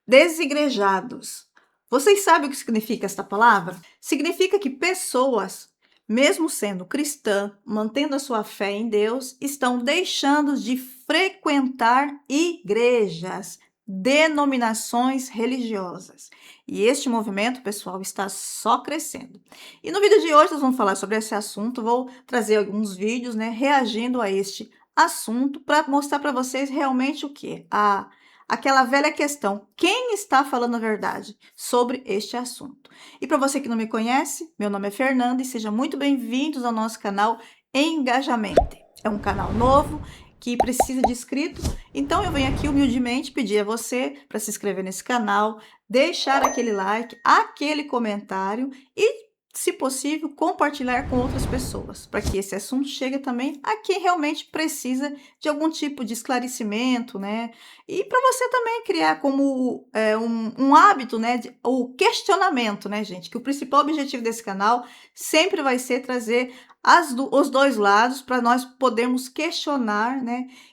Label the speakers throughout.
Speaker 1: Desigrejados. Vocês sabem o que significa esta palavra? Significa que pessoas, mesmo sendo cristãs, mantendo a sua fé em Deus, estão deixando de frequentar igrejas, denominações religiosas. E este movimento, pessoal, está só crescendo. E no vídeo de hoje nós vamos falar sobre esse assunto, vou trazer alguns vídeos, reagindo a este assunto para mostrar para vocês realmente o que? Aquela velha questão, quem está falando a verdade sobre este assunto? E para você que não me conhece, meu nome é Fernanda e sejam muito bem-vindos ao nosso canal Engajamento. É um canal novo que precisa de inscritos, então eu venho aqui humildemente pedir a você para se inscrever nesse canal, deixar aquele like, aquele comentário e, se possível, compartilhar com outras pessoas, para que esse assunto chegue também a quem realmente precisa de algum tipo de esclarecimento, E para você também criar como um hábito, o questionamento, gente? Que o principal objetivo desse canal sempre vai ser trazer os dois lados para nós podermos questionar,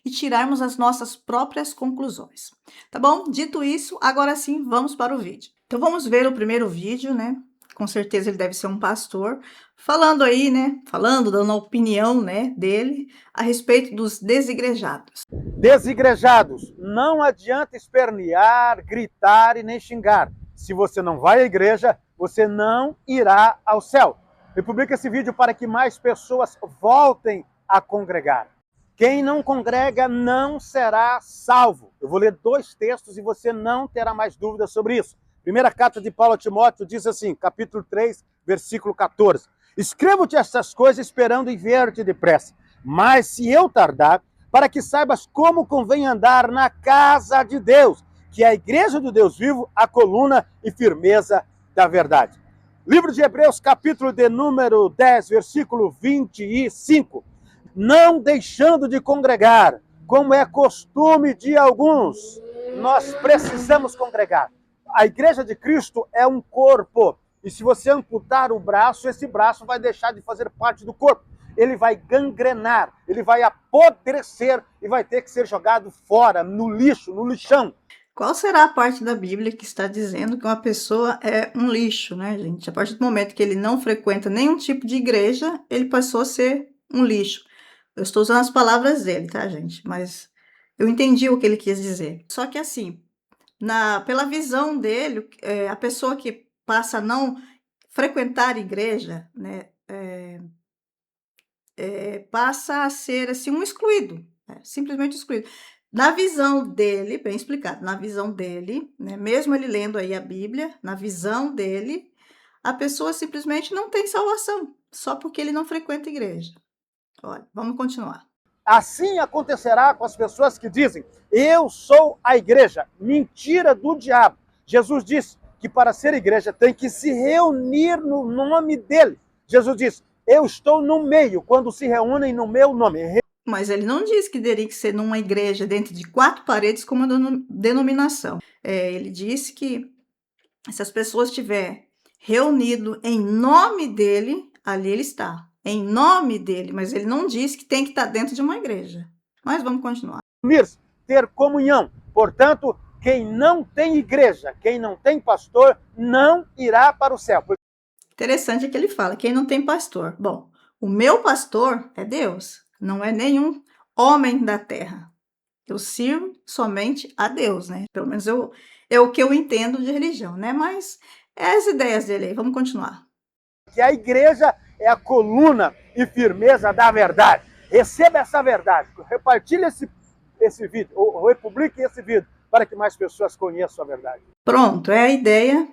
Speaker 1: e tirarmos as nossas próprias conclusões. Tá bom? Dito isso, agora sim, vamos para o vídeo. Então vamos ver o primeiro vídeo, Com certeza ele deve ser um pastor, falando aí, dando a opinião, dele a respeito dos desigrejados.
Speaker 2: Desigrejados, não adianta espernear, gritar e nem xingar. Se você não vai à igreja, você não irá ao céu. Eu publico esse vídeo para que mais pessoas voltem a congregar. Quem não congrega não será salvo. Eu vou ler 2 textos e você não terá mais dúvidas sobre isso. Primeira carta de Paulo a Timóteo diz assim, capítulo 3, versículo 14. Escrevo-te estas coisas esperando enviar-te depressa. Mas se eu tardar, para que saibas como convém andar na casa de Deus, que é a igreja do Deus vivo, a coluna e firmeza da verdade. Livro de Hebreus, capítulo de número 10, versículo 25. Não deixando de congregar, como é costume de alguns, nós precisamos congregar. A igreja de Cristo é um corpo. E se você amputar o braço, esse braço vai deixar de fazer parte do corpo. Ele vai gangrenar, ele vai apodrecer e vai ter que ser jogado fora, no lixo, no lixão.
Speaker 1: Qual será a parte da Bíblia que está dizendo que uma pessoa é um lixo, gente? A partir do momento que ele não frequenta nenhum tipo de igreja, ele passou a ser um lixo. Eu estou usando as palavras dele, tá, gente? Mas eu entendi o que ele quis dizer. Só que assim, pela visão dele, a pessoa que passa a não frequentar igreja, passa a ser assim um excluído, simplesmente excluído. Na visão dele, bem explicado, na visão dele, mesmo ele lendo aí a Bíblia, na visão dele, a pessoa simplesmente não tem salvação, só porque ele não frequenta igreja. Olha, vamos continuar.
Speaker 2: Assim acontecerá com as pessoas que dizem, eu sou a igreja. Mentira do diabo. Jesus disse que para ser igreja tem que se reunir no nome dele. Jesus disse, eu estou no meio quando se reúnem no meu nome.
Speaker 1: Mas ele não disse que teria que ser numa igreja dentro de 4 paredes como denominação. Ele disse que se as pessoas estiverem reunidas em nome dele, ali ele está. Em nome dele, mas ele não disse que tem que estar dentro de uma igreja. Mas vamos continuar.
Speaker 2: Ter comunhão. Portanto, quem não tem igreja, quem não tem pastor, não irá para o céu.
Speaker 1: Interessante que ele fala, quem não tem pastor. Bom, o meu pastor é Deus, não é nenhum homem da terra. Eu sirvo somente a Deus, Pelo menos é o que eu entendo de religião, Mas é as ideias dele aí, vamos continuar.
Speaker 2: Que a igreja é a coluna e firmeza da verdade. Receba essa verdade, repartilhe esse vídeo, ou republique esse vídeo, para que mais pessoas conheçam a verdade.
Speaker 1: Pronto, é a ideia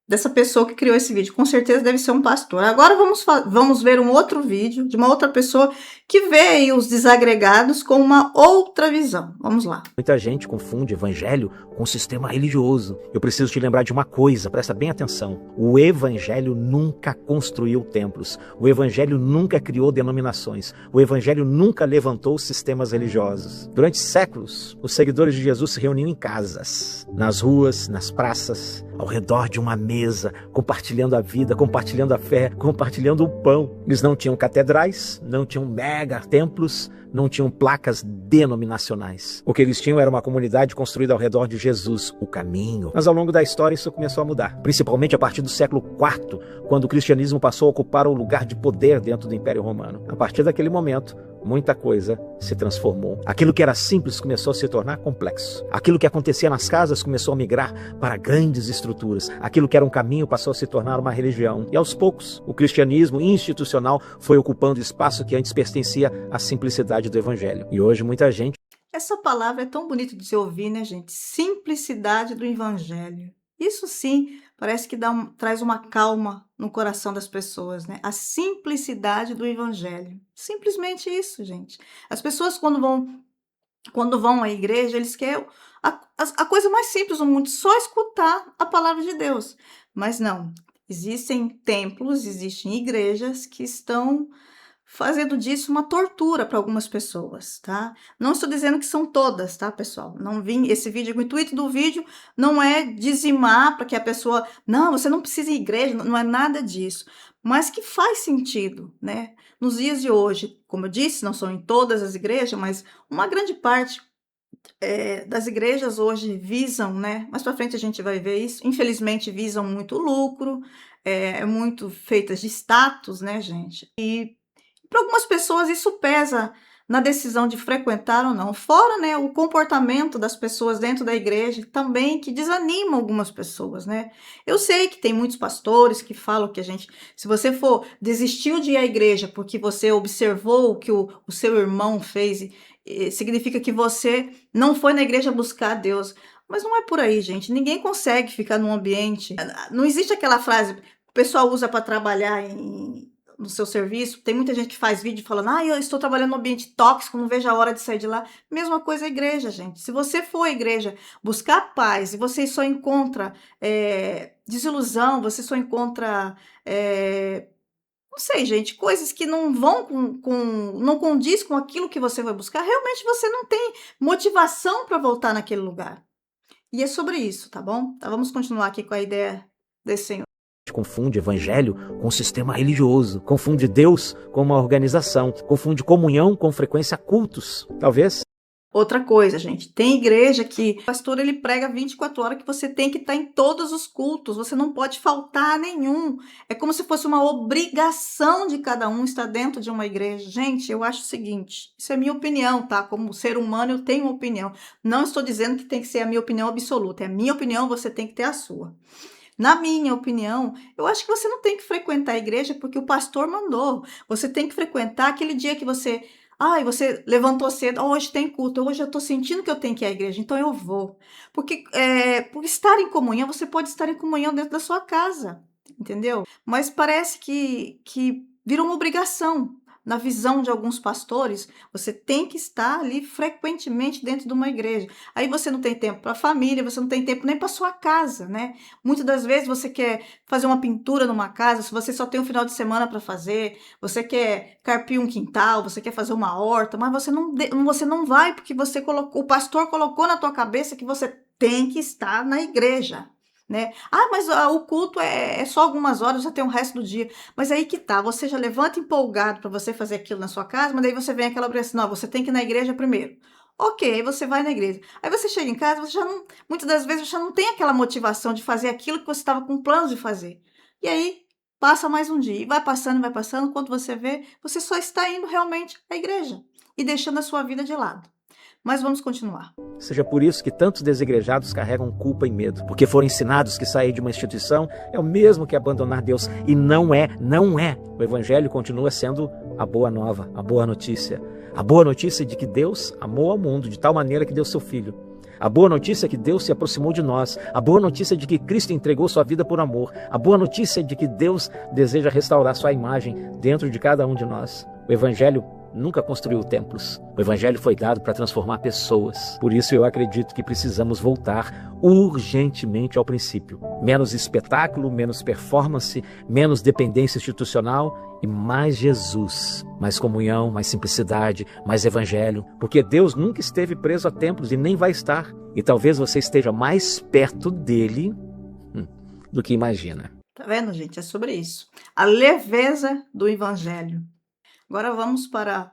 Speaker 1: dessa pessoa que criou esse vídeo. Com certeza deve ser um pastor. Agora vamos ver um outro vídeo de uma outra pessoa que vê aí os desagregados com uma outra visão. Vamos lá.
Speaker 3: Muita gente confunde evangelho com sistema religioso. Eu preciso te lembrar de uma coisa, presta bem atenção. O evangelho nunca construiu templos. O evangelho nunca criou denominações. O evangelho nunca levantou sistemas religiosos. Durante séculos, os seguidores de Jesus se reuniam em casas, nas ruas, nas praças, ao redor de uma mesa, compartilhando a vida, compartilhando a fé, compartilhando o pão. Eles não tinham catedrais, não tinham mega templos, não tinham placas denominacionais. O que eles tinham era uma comunidade construída ao redor de Jesus, o caminho. Mas ao longo da história isso começou a mudar, principalmente a partir do século IV, quando o cristianismo passou a ocupar o lugar de poder dentro do Império Romano. A partir daquele momento, muita coisa se transformou. Aquilo que era simples começou a se tornar complexo. Aquilo que acontecia nas casas começou a migrar para grandes estruturas. Aquilo que era um caminho passou a se tornar uma religião. E aos poucos, o cristianismo institucional foi ocupando espaço que antes pertencia à simplicidade do evangelho. E hoje muita gente...
Speaker 1: Essa palavra é tão bonita de se ouvir, né, gente? Simplicidade do evangelho. Isso sim, parece que traz uma calma no coração das pessoas, né? A simplicidade do evangelho. Simplesmente isso, gente. As pessoas quando vão à igreja, eles querem a coisa mais simples do mundo, só escutar a palavra de Deus. Mas não, existem templos, existem igrejas que estão fazendo disso uma tortura para algumas pessoas, tá? Não estou dizendo que são todas, tá, pessoal? Não vim esse vídeo, o intuito do vídeo não é dizimar para que a pessoa, não, você não precisa ir à igreja, não é nada disso, mas que faz sentido, né? Nos dias de hoje, como eu disse, não são em todas as igrejas, mas uma grande parte das igrejas hoje visam, né? Mais para frente a gente vai ver isso, infelizmente visam muito lucro, muito feitas de status, né, gente? E para algumas pessoas isso pesa na decisão de frequentar ou não. Fora, né, o comportamento das pessoas dentro da igreja também que desanima algumas pessoas, né? Eu sei que tem muitos pastores que falam que se você desistiu de ir à igreja porque você observou o que o seu irmão fez, significa que você não foi na igreja buscar Deus. Mas não é por aí, gente. Ninguém consegue ficar num ambiente. Não existe aquela frase que o pessoal usa para trabalhar no seu serviço. Tem muita gente que faz vídeo falando, eu estou trabalhando num ambiente tóxico, não vejo a hora de sair de lá. Mesma coisa a igreja, gente. Se você for à igreja buscar paz e você só encontra desilusão, você só encontra, não sei, gente, coisas que não vão não condiz com aquilo que você vai buscar, realmente você não tem motivação para voltar naquele lugar. E é sobre isso, tá bom? Então vamos continuar aqui com a ideia desse senhor.
Speaker 3: Confunde evangelho com sistema religioso, confunde Deus com uma organização, confunde comunhão com frequência a cultos, talvez.
Speaker 1: Outra coisa, gente, tem igreja que o pastor ele prega 24 horas que você tem que estar em todos os cultos, você não pode faltar a nenhum. É como se fosse uma obrigação de cada um estar dentro de uma igreja. Gente, eu acho o seguinte, isso é minha opinião, tá? Como ser humano eu tenho uma opinião. Não estou dizendo que tem que ser a minha opinião absoluta, é a minha opinião, você tem que ter a sua. Na minha opinião, eu acho que você não tem que frequentar a igreja porque o pastor mandou. Você tem que frequentar aquele dia que você levantou cedo, hoje tem culto, hoje eu estou sentindo que eu tenho que ir à igreja, então eu vou. Porque por estar em comunhão, você pode estar em comunhão dentro da sua casa, entendeu? Mas parece que virou uma obrigação. Na visão de alguns pastores, você tem que estar ali frequentemente dentro de uma igreja. Aí você não tem tempo para a família, você não tem tempo nem para sua casa, né? Muitas das vezes você quer fazer uma pintura numa casa, se você só tem um final de semana para fazer, você quer carpir um quintal, você quer fazer uma horta, mas você não vai porque o pastor colocou na tua cabeça que você tem que estar na igreja. Né? Mas o culto é só algumas horas, já tem o resto do dia. Mas aí que tá, você já levanta empolgado para você fazer aquilo na sua casa, mas daí você vem aquela obrigação, não, você tem que ir na igreja primeiro. Ok, aí você vai na igreja. Aí você chega em casa, muitas das vezes você já não tem aquela motivação de fazer aquilo que você estava com planos de fazer. E aí passa mais um dia, e vai passando, quando você vê, você só está indo realmente à igreja e deixando a sua vida de lado. Mas vamos continuar.
Speaker 3: Seja por isso que tantos desigrejados carregam culpa e medo, porque foram ensinados que sair de uma instituição é o mesmo que abandonar Deus. E não é. O evangelho continua sendo a boa nova, a boa notícia. A boa notícia de que Deus amou ao mundo de tal maneira que deu seu Filho. A boa notícia é que Deus se aproximou de nós. A boa notícia é de que Cristo entregou sua vida por amor. A boa notícia é de que Deus deseja restaurar sua imagem dentro de cada um de nós. O evangelho nunca construiu templos. O evangelho foi dado para transformar pessoas. Por isso eu acredito que precisamos voltar urgentemente ao princípio. Menos espetáculo, menos performance, menos dependência institucional e mais Jesus. Mais comunhão, mais simplicidade, mais evangelho. Porque Deus nunca esteve preso a templos e nem vai estar. E talvez você esteja mais perto dele do que imagina.
Speaker 1: Tá vendo, gente? É sobre isso. A leveza do evangelho. Agora vamos para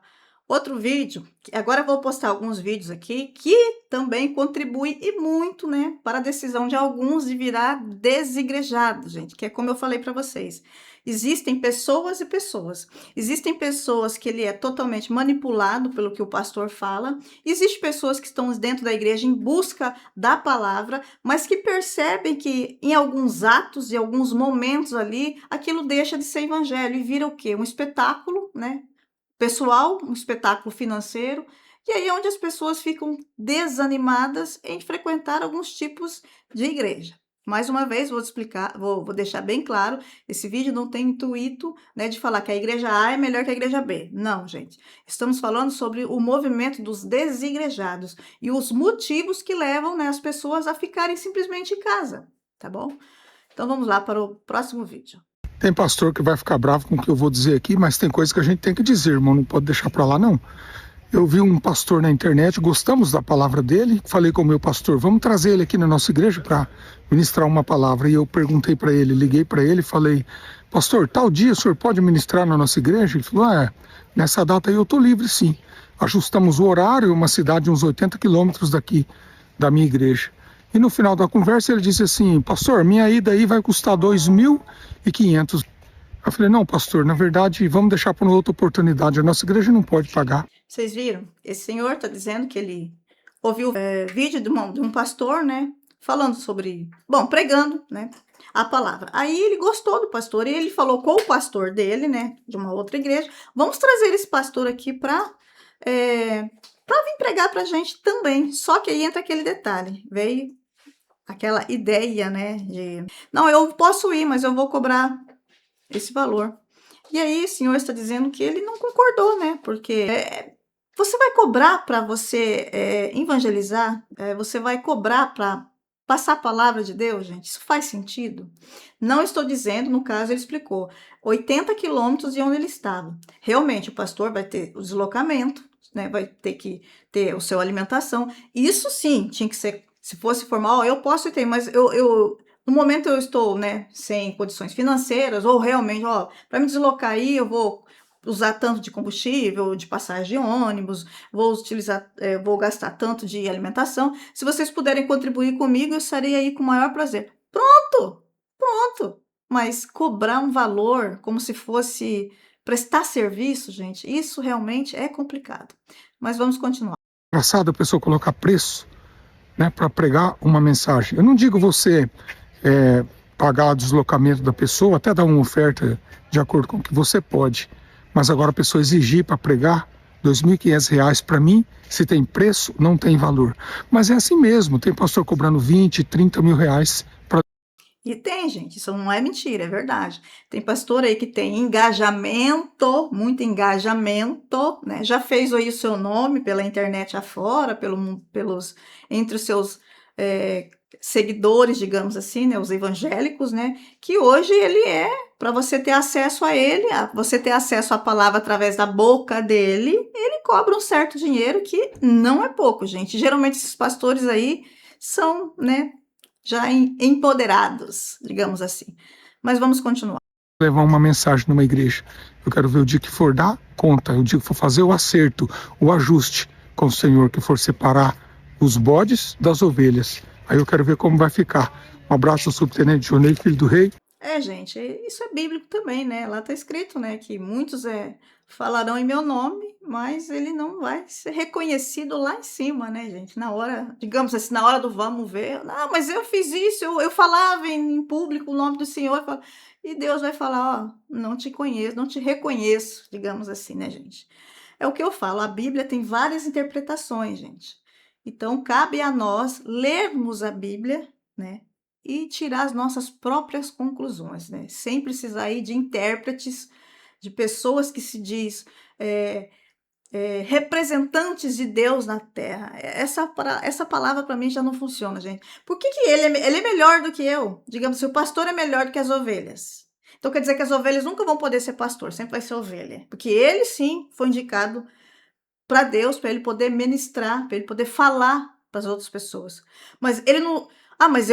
Speaker 1: Outro vídeo, agora eu vou postar alguns vídeos aqui que também contribuem e muito, né, para a decisão de alguns de virar desigrejado, gente, que é como eu falei para vocês. Existem pessoas e pessoas. Existem pessoas que ele é totalmente manipulado pelo que o pastor fala. Existem pessoas que estão dentro da igreja em busca da palavra, mas que percebem que em alguns atos e alguns momentos ali, aquilo deixa de ser evangelho e vira o quê? Um espetáculo, né? Pessoal, um espetáculo financeiro, e aí é onde as pessoas ficam desanimadas em frequentar alguns tipos de igreja. Mais uma vez, vou explicar, vou deixar bem claro, esse vídeo não tem intuito, né, de falar que a igreja A é melhor que a igreja B. Não, gente. Estamos falando sobre o movimento dos desigrejados e os motivos que levam, né, as pessoas a ficarem simplesmente em casa, tá bom? Então vamos lá para o próximo vídeo.
Speaker 4: Tem pastor que vai ficar bravo com o que eu vou dizer aqui, mas tem coisa que a gente tem que dizer, irmão, não pode deixar para lá, não. Eu vi um pastor na internet, gostamos da palavra dele, falei com o meu pastor, vamos trazer ele aqui na nossa igreja para ministrar uma palavra. E eu perguntei para ele, liguei para ele e falei, pastor, tal dia o senhor pode ministrar na nossa igreja? Ele falou, nessa data aí eu estou livre, sim. Ajustamos o horário, uma cidade uns 80 quilômetros daqui da minha igreja. E no final da conversa ele disse assim, pastor, minha ida aí vai custar 2.500. Eu falei, não, pastor, na verdade, vamos deixar para uma outra oportunidade, a nossa igreja não pode pagar.
Speaker 1: Vocês viram? Esse senhor está dizendo que ele ouviu vídeo de um pastor, né? Falando sobre, pregando, né? A palavra. Aí ele gostou do pastor e ele falou com o pastor dele, né? De uma outra igreja. Vamos trazer esse pastor aqui para vir pregar para a gente também. Só que aí entra aquele detalhe. Veio aquela ideia, né? Não, eu posso ir, mas eu vou cobrar esse valor. E aí o senhor está dizendo que ele não concordou, né? Porque você vai cobrar para você evangelizar? Você vai cobrar para passar a palavra de Deus, gente? Isso faz sentido? Não estou dizendo, no caso, ele explicou, 80 quilômetros de onde ele estava. Realmente, o pastor vai ter o deslocamento, né? Vai ter que ter a sua alimentação. Isso sim, tinha que ser, se fosse formal, eu posso ter, mas no momento eu estou, né, sem condições financeiras, ou realmente, para me deslocar aí, eu vou usar tanto de combustível, de passagem de ônibus, vou gastar tanto de alimentação. Se vocês puderem contribuir comigo, eu estarei aí com o maior prazer. Pronto! Mas cobrar um valor como se fosse prestar serviço, gente, isso realmente é complicado. Mas vamos continuar.
Speaker 4: Engraçado a pessoa colocar preço, né, para pregar uma mensagem. Eu não digo você pagar o deslocamento da pessoa, até dar uma oferta de acordo com o que você pode. Mas agora a pessoa exigir para pregar R$2.500 para mim, se tem preço, não tem valor. Mas é assim mesmo, tem pastor cobrando 20, 30 mil reais para...
Speaker 1: E tem, gente, isso não é mentira, é verdade. Tem pastor aí que tem engajamento, muito engajamento, né? Já fez aí o seu nome pela internet afora, entre os seus seguidores, digamos assim, né? Os evangélicos, né? Que hoje ele para você ter acesso a ele, você ter acesso à palavra através da boca dele, ele cobra um certo dinheiro que não é pouco, gente. Geralmente esses pastores aí são, né, já empoderados, digamos assim. Mas vamos continuar.
Speaker 4: Levar uma mensagem numa igreja. Eu quero ver o dia que for dar conta, o dia que for fazer o acerto, o ajuste com o Senhor, que for separar os bodes das ovelhas. Aí eu quero ver como vai ficar. Um abraço ao subtenente Jonei, filho do rei.
Speaker 1: Gente, isso é bíblico também, né? Lá está escrito, né, que muitos falarão em meu nome, mas ele não vai ser reconhecido lá em cima, né, gente? Na hora, digamos assim, na hora do vamos ver, não, mas eu fiz isso, eu falava em público o nome do Senhor, e Deus vai falar, não te conheço, não te reconheço, digamos assim, né, gente? É o que eu falo, a Bíblia tem várias interpretações, gente. Então, cabe a nós lermos a Bíblia, né, e tirar as nossas próprias conclusões, né? Sem precisar ir de intérpretes, de pessoas que se diz representantes de Deus na Terra. Essa palavra para mim já não funciona, gente. Por que ele é melhor do que eu? Digamos, se o pastor é melhor do que as ovelhas. Então quer dizer que as ovelhas nunca vão poder ser pastor, sempre vai ser ovelha. Porque ele sim foi indicado para Deus, para ele poder ministrar, para ele poder falar para as outras pessoas. Mas ele não... mas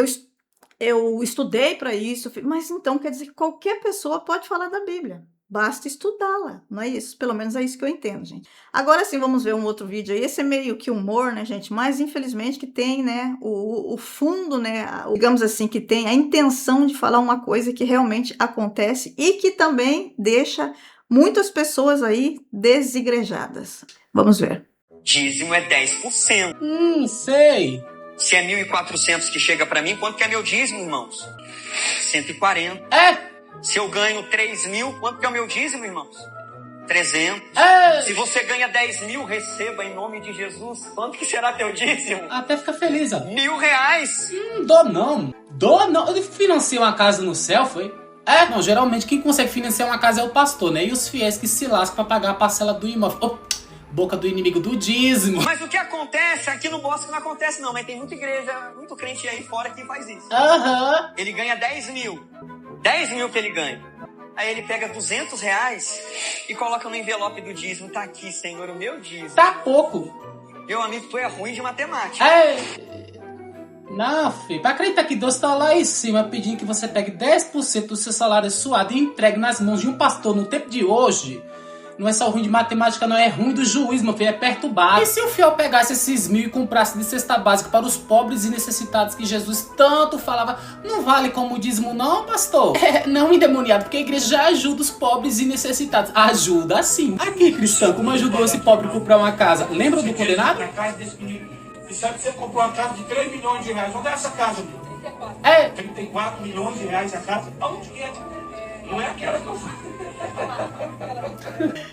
Speaker 1: eu estudei para isso, mas então quer dizer que qualquer pessoa pode falar da Bíblia. Basta estudá-la, não é isso? Pelo menos é isso que eu entendo, gente. Agora sim, vamos ver um outro vídeo aí. Esse é meio que humor, né, gente? Mas infelizmente que tem, né, o fundo, né, digamos assim, que tem a intenção de falar uma coisa que realmente acontece e que também deixa muitas pessoas aí desigrejadas. Vamos ver.
Speaker 5: Dízimo é 10%.
Speaker 6: Sei.
Speaker 5: Se é 1.400 que chega para mim, quanto que é meu dízimo, irmãos? 140.
Speaker 6: É.
Speaker 5: Se eu ganho 3.000, quanto que é o meu dízimo, irmãos? 300.
Speaker 6: É.
Speaker 5: Se você ganha 10.000, receba em nome de Jesus. Quanto que será teu dízimo?
Speaker 6: Até fica feliz, ó.
Speaker 5: R$1.000.
Speaker 6: Dou não. Dou não. Eu financei uma casa no céu, foi? É, não, geralmente quem consegue financiar uma casa é o pastor, né? E os fiéis que se lascam pra pagar a parcela do imóvel. Oh, boca do inimigo do dízimo.
Speaker 5: Mas o que acontece aqui no Bosque não acontece não, mas tem muita igreja, muito crente aí fora que faz isso.
Speaker 6: Aham.
Speaker 5: Ele ganha 10.000. 10.000 que ele ganha. Aí ele pega R$200 e coloca no envelope do dízimo. Tá aqui, Senhor, o meu dízimo.
Speaker 6: Tá pouco.
Speaker 5: Meu amigo, tu é ruim de matemática.
Speaker 6: É. Não, filho. Pra acreditar que Deus tá lá em cima pedindo que você pegue 10% do seu salário suado e entregue nas mãos de um pastor no tempo de hoje, não é só ruim de matemática, não, é ruim do juiz, meu filho, é perturbado. E se o fiel pegasse esses 1.000 e comprasse de cesta básica para os pobres e necessitados que Jesus tanto falava, não vale como dízimo não, pastor? É, não, endemoniado, porque a igreja já ajuda os pobres e necessitados. Ajuda sim. Aqui, cristão, como ajudou esse pobre a comprar uma casa? Lembra do condenado?
Speaker 7: Na casa desse menino. E sabe que você comprou uma casa de 3 milhões de reais. Onde é essa casa, meu?
Speaker 6: É.
Speaker 7: 34 milhões de reais a casa. Aonde que é? Não é aquela que eu falo.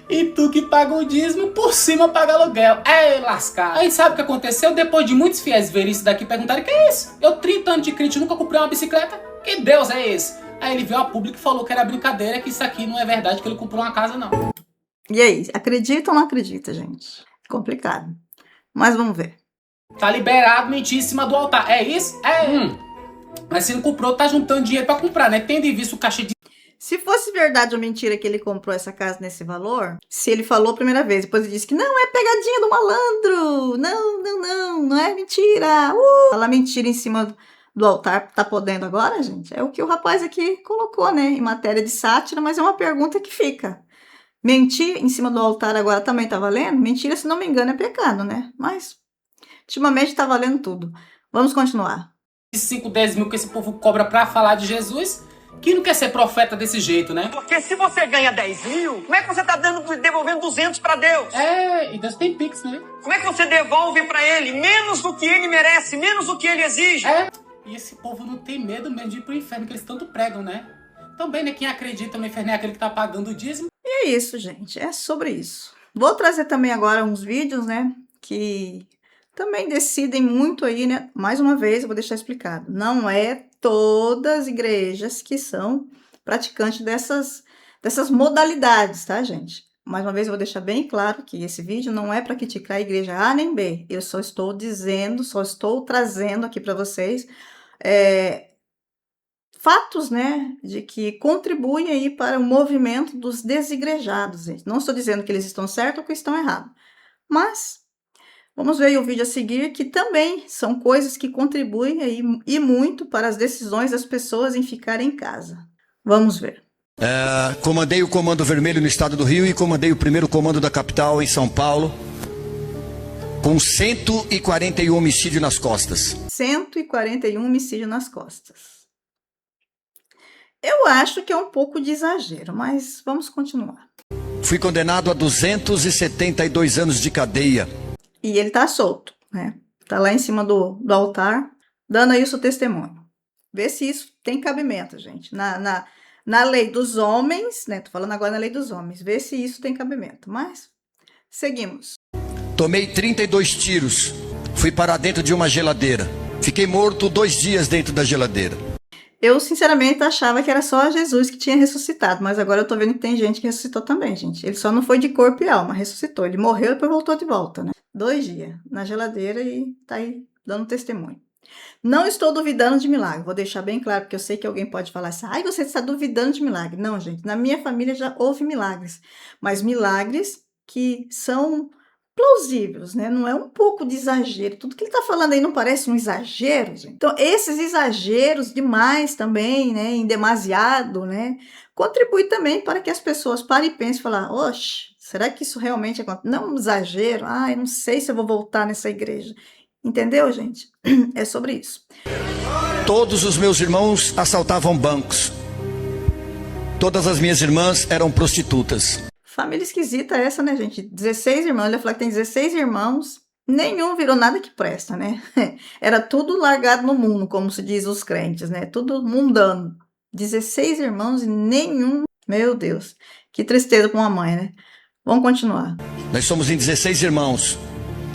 Speaker 6: E tu que paga o dízimo, por cima paga aluguel. É lascar. Aí sabe o que aconteceu? Depois de muitos fiéis verem isso daqui, perguntaram: que é isso? Eu 30 anos de crente, nunca comprei uma bicicleta? Que Deus é esse? Aí ele veio a público e falou que era brincadeira, que isso aqui não é verdade, que ele comprou uma casa, não.
Speaker 1: E aí, acredita ou não acredita, gente? Complicado. Mas vamos ver.
Speaker 6: Tá liberado mentir em cima do altar. É isso? É. Mas se não comprou, tá juntando dinheiro pra comprar, né? Tendo em vista o cachê de...
Speaker 1: Se fosse verdade ou mentira que ele comprou essa casa nesse valor, se ele falou a primeira vez, depois ele disse que não, é pegadinha do malandro, não é mentira, Falar mentira em cima do altar, tá podendo agora, gente? É o que o rapaz aqui colocou, né, em matéria de sátira, mas é uma pergunta que fica. Mentir em cima do altar agora também tá valendo? Mentira, se não me engano, é pecado, né? Mas, ultimamente tá valendo tudo. Vamos continuar.
Speaker 6: 5, 10 mil que esse povo cobra pra falar de Jesus... Que não quer ser profeta desse jeito, né?
Speaker 5: Porque se você ganha 10.000, como é que você tá devolvendo 200 para Deus?
Speaker 6: É, e Deus tem pix, né?
Speaker 5: Como é que você devolve para ele menos do que ele merece, menos do que ele exige?
Speaker 6: É, e esse povo não tem medo mesmo de ir pro inferno, que eles tanto pregam, né? Também, né, quem acredita no inferno é aquele que tá pagando o dízimo.
Speaker 1: E é isso, gente, é sobre isso. Vou trazer também agora uns vídeos, né, que também decidem muito aí, né? Mais uma vez, eu vou deixar explicado. Não é todas as igrejas que são praticantes dessas modalidades, tá, gente? Mais uma vez, eu vou deixar bem claro que esse vídeo não é para criticar a igreja A nem B. Eu só estou dizendo, só estou trazendo aqui para vocês fatos, né, de que contribuem aí para o movimento dos desigrejados, gente. Não estou dizendo que eles estão certos ou que estão errados, mas vamos ver aí o vídeo a seguir, que também são coisas que contribuem aí, e muito para as decisões das pessoas em ficar em casa. Vamos ver.
Speaker 8: Comandei o Comando Vermelho no estado do Rio e comandei o primeiro comando da capital em São Paulo, com 141 homicídios nas costas.
Speaker 1: 141 homicídios nas costas. Eu acho que é um pouco de exagero, mas vamos continuar.
Speaker 8: Fui condenado a 272 anos de cadeia.
Speaker 1: E ele tá solto, né? Tá lá em cima do altar, dando aí o seu testemunho. Vê se isso tem cabimento, gente. Na lei dos homens, né? Tô falando agora na lei dos homens. Vê se isso tem cabimento. Mas, seguimos.
Speaker 8: Tomei 32 tiros. Fui para dentro de uma geladeira. Fiquei morto 2 dias dentro da geladeira.
Speaker 1: Eu, sinceramente, achava que era só Jesus que tinha ressuscitado, mas agora eu tô vendo que tem gente que ressuscitou também, gente. Ele só não foi de corpo e alma, ressuscitou. Ele morreu e depois voltou de volta, né? 2 dias na geladeira e tá aí dando testemunho. Não estou duvidando de milagre, vou deixar bem claro, porque eu sei que alguém pode falar assim, ai, você está duvidando de milagre. Não, gente, na minha família já houve milagres, mas milagres que são plausíveis, né? Não é um pouco de exagero. Tudo que ele está falando aí não parece um exagero, gente? Então, esses exageros demais também, né? Em demasiado, né? Contribui também para que as pessoas parem e pensem e falem, oxe, será que isso realmente acontece? Não é um exagero? Eu não sei se eu vou voltar nessa igreja. Entendeu, gente? É sobre isso.
Speaker 8: Todos os meus irmãos assaltavam bancos. Todas as minhas irmãs eram prostitutas.
Speaker 1: Família esquisita essa, né, gente? 16 irmãos, ele falou que tem 16 irmãos, nenhum virou nada que presta, né? Era tudo largado no mundo, como se diz os crentes, né? Tudo mundano. 16 irmãos e nenhum, meu Deus, que tristeza para uma mãe, né? Vamos continuar.
Speaker 8: Nós somos em 16 irmãos.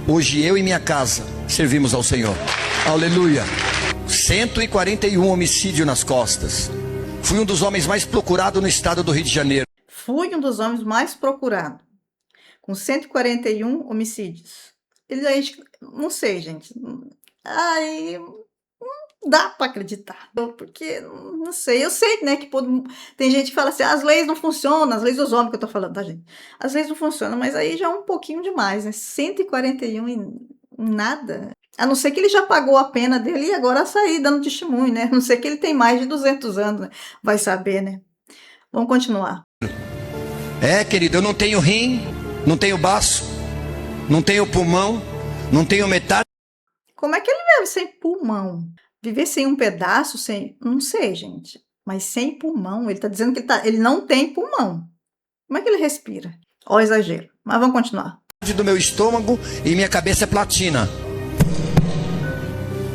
Speaker 8: Hoje eu e minha casa servimos ao Senhor. Aleluia. 141 homicídios nas costas. Fui um dos homens mais procurados no estado do Rio de Janeiro.
Speaker 1: Fui um dos homens mais procurados, com 141 homicídios. Ele aí, não sei, gente. Ai, não dá para acreditar, porque, não sei. Eu sei, né, que tem gente que fala assim, as leis não funcionam, as leis dos homens que eu tô falando, tá, gente? As leis não funcionam, mas aí já é um pouquinho demais, né? 141 e nada. A não ser que ele já pagou a pena dele e agora sair dando testemunho, né? A não ser que ele tem mais de 200 anos, né? Vai saber, né? Vamos continuar.
Speaker 8: Querido, eu não tenho rim, não tenho baço, não tenho pulmão, não tenho metade.
Speaker 1: Como é que ele vive sem pulmão? Viver sem um pedaço, sem... Não sei, gente. Mas sem pulmão. Ele tá dizendo que ele não tem pulmão. Como é que ele respira? Ó, exagero. Mas vamos continuar.
Speaker 8: Do meu estômago e minha cabeça é platina.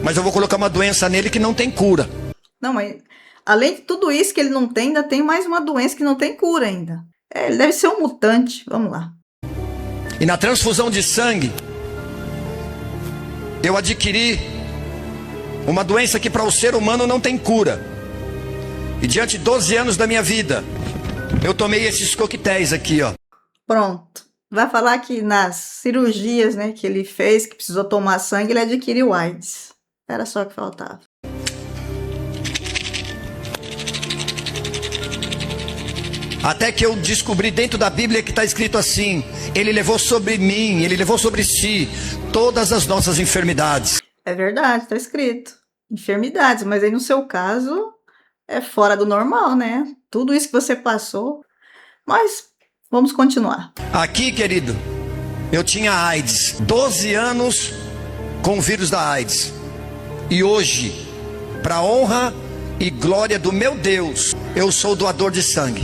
Speaker 8: Mas eu vou colocar uma doença nele que não tem cura.
Speaker 1: Não, mas além de tudo isso que ele não tem, ainda tem mais uma doença que não tem cura ainda. Ele deve ser um mutante. Vamos lá.
Speaker 8: E na transfusão de sangue, eu adquiri uma doença que para o ser humano não tem cura. E diante de 12 anos da minha vida, eu tomei esses coquetéis aqui, ó.
Speaker 1: Pronto. Vai falar que nas cirurgias, né, que ele fez, que precisou tomar sangue, ele adquiriu AIDS. Era só o que faltava.
Speaker 8: Até que eu descobri dentro da Bíblia que está escrito assim: ele levou sobre mim, ele levou sobre si todas as nossas enfermidades.
Speaker 1: É verdade, está escrito. Enfermidades, mas aí no seu caso é fora do normal, né? Tudo isso que você passou. Mas vamos continuar.
Speaker 8: Aqui, querido, eu tinha AIDS. 12 anos com o vírus da AIDS. E hoje, para a honra e glória do meu Deus, eu sou doador de sangue.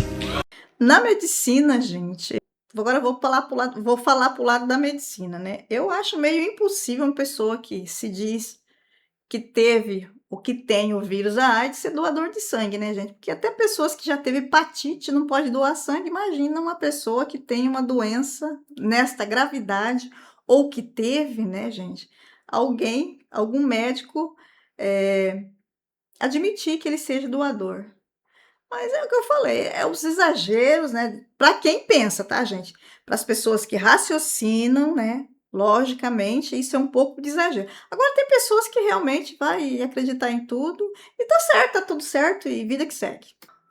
Speaker 1: Na medicina, gente, agora eu vou falar pro lado da medicina, né? Eu acho meio impossível uma pessoa que se diz que teve ou que tem o vírus da AIDS ser doador de sangue, né, gente? Porque até pessoas que já teve hepatite não pode doar sangue. Imagina uma pessoa que tem uma doença nesta gravidade ou que teve, né, gente? Algum médico admitir que ele seja doador. Mas é o que eu falei, é os exageros, né? Para quem pensa, tá, gente? Para as pessoas que raciocinam, né? Logicamente, isso é um pouco de exagero. Agora, tem pessoas que realmente vai acreditar em tudo e tá certo, tá tudo certo e vida que segue.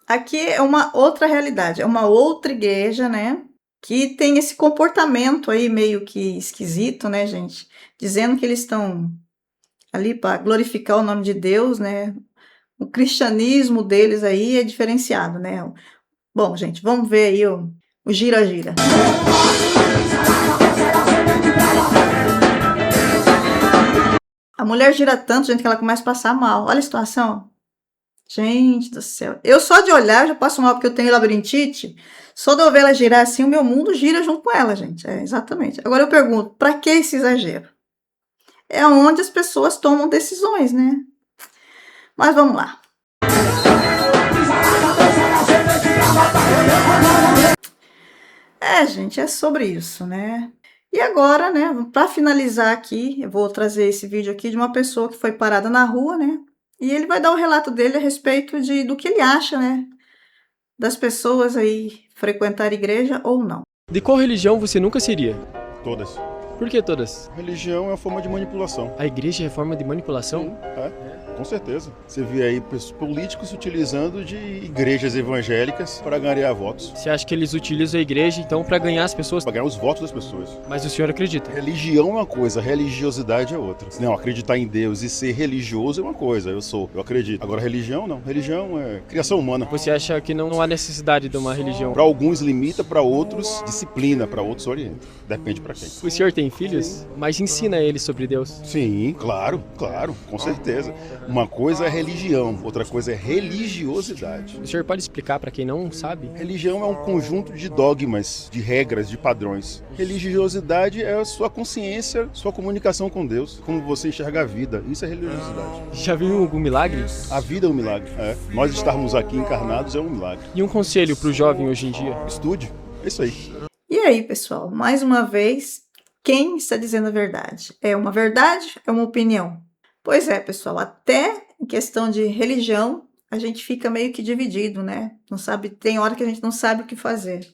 Speaker 1: Aqui é uma outra realidade, é uma outra igreja, né? Que tem esse comportamento aí meio que esquisito, né, gente? Dizendo que eles estão ali para glorificar o nome de Deus, né? O cristianismo deles aí é diferenciado, né? Bom, gente, vamos ver aí o gira-gira. A mulher gira tanto, gente, que ela começa a passar mal. Olha a situação. Gente do céu. Eu só de olhar já passo mal porque eu tenho labirintite. Só de eu ver ela girar assim, o meu mundo gira junto com ela, gente. Exatamente. Agora eu pergunto, para que esse exagero? É onde as pessoas tomam decisões, né? Mas vamos lá. Gente, é sobre isso, né? E agora, né, para finalizar aqui, eu vou trazer esse vídeo aqui de uma pessoa que foi parada na rua, né? E ele vai dar o relato dele a respeito do que ele acha, né? Das pessoas aí frequentar igreja ou não.
Speaker 9: De qual religião você nunca seria?
Speaker 10: Todas.
Speaker 9: Por que todas?
Speaker 10: Religião é uma forma de manipulação.
Speaker 9: A igreja é forma de manipulação?
Speaker 10: Sim, com certeza. Você vê aí políticos se utilizando de igrejas evangélicas para ganhar votos.
Speaker 9: Você acha que eles utilizam a igreja, então, para ganhar as pessoas?
Speaker 10: Para ganhar os votos das pessoas.
Speaker 9: Mas o senhor acredita?
Speaker 10: Religião é uma coisa, religiosidade é outra. Não, acreditar em Deus e ser religioso é uma coisa, eu acredito. Agora, religião não. Religião é criação humana.
Speaker 9: Você acha que não há necessidade de uma religião?
Speaker 10: Para alguns limita, para outros disciplina, para outros orienta. Depende para quem.
Speaker 9: O senhor tem filhos? Mas ensina eles sobre Deus?
Speaker 10: Sim, claro, com certeza. Uma coisa é religião, outra coisa é religiosidade.
Speaker 9: O senhor pode explicar para quem não sabe?
Speaker 10: Religião é um conjunto de dogmas, de regras, de padrões. Religiosidade é a sua consciência, sua comunicação com Deus, como você enxerga a vida. Isso é religiosidade.
Speaker 9: Já viu algum milagre?
Speaker 10: A vida é um milagre. Nós estarmos aqui encarnados é um milagre.
Speaker 9: E um conselho para o jovem hoje em dia?
Speaker 10: Estude. É isso aí.
Speaker 1: E aí, pessoal, mais uma vez, quem está dizendo a verdade? É uma verdade? É uma opinião? Pois é, pessoal, até em questão de religião, a gente fica meio que dividido, né? Não sabe, tem hora que a gente não sabe o que fazer.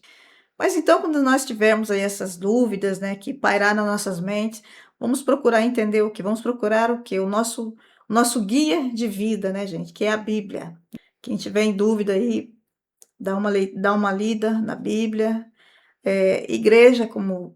Speaker 1: Mas então, quando nós tivermos aí essas dúvidas, né, que pairar nas nossas mentes, vamos procurar entender o que? Vamos procurar o que? O nosso guia de vida, né, gente? Que é a Bíblia. Quem tiver em dúvida aí, dá uma lida na Bíblia. Igreja, como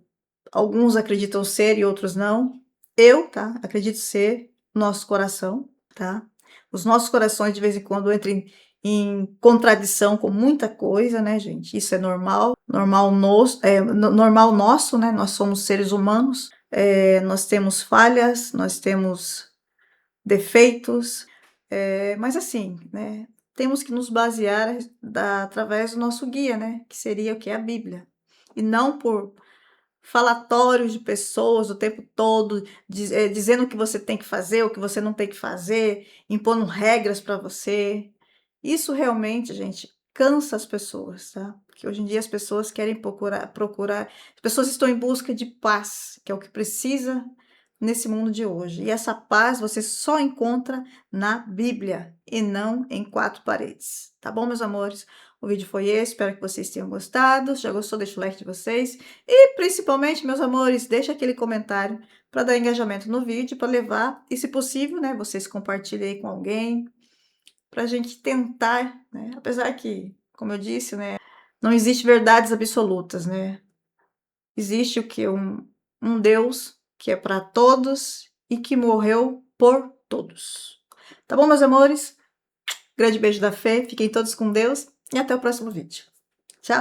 Speaker 1: alguns acreditam ser e outros não. Eu, tá? Acredito ser nosso coração, tá? Os nossos corações de vez em quando entram em contradição com muita coisa, né, gente? Isso é normal, normal nosso, né? Nós somos seres humanos, nós temos falhas, nós temos defeitos, mas assim, né? Temos que nos basear através do nosso guia, né? Que seria o que? A Bíblia. E não por falatórios de pessoas o tempo todo, dizendo o que você tem que fazer, o que você não tem que fazer, impondo regras para você. Isso realmente, gente, cansa as pessoas, tá? Porque hoje em dia as pessoas querem procurar, as pessoas estão em busca de paz, que é o que precisa nesse mundo de hoje. E essa paz você só encontra na Bíblia e não em quatro paredes. Tá bom, meus amores? O vídeo foi esse, espero que vocês tenham gostado. Se já gostou, deixa o like de vocês. E, principalmente, meus amores, deixa aquele comentário para dar engajamento no vídeo, para levar, e se possível, né, vocês compartilhem aí com alguém, para a gente tentar, né, apesar que, como eu disse, né, não existe verdades absolutas, né? Existe o que? Um Deus que é para todos e que morreu por todos. Tá bom, meus amores? Grande beijo da fé, fiquem todos com Deus e até o próximo vídeo.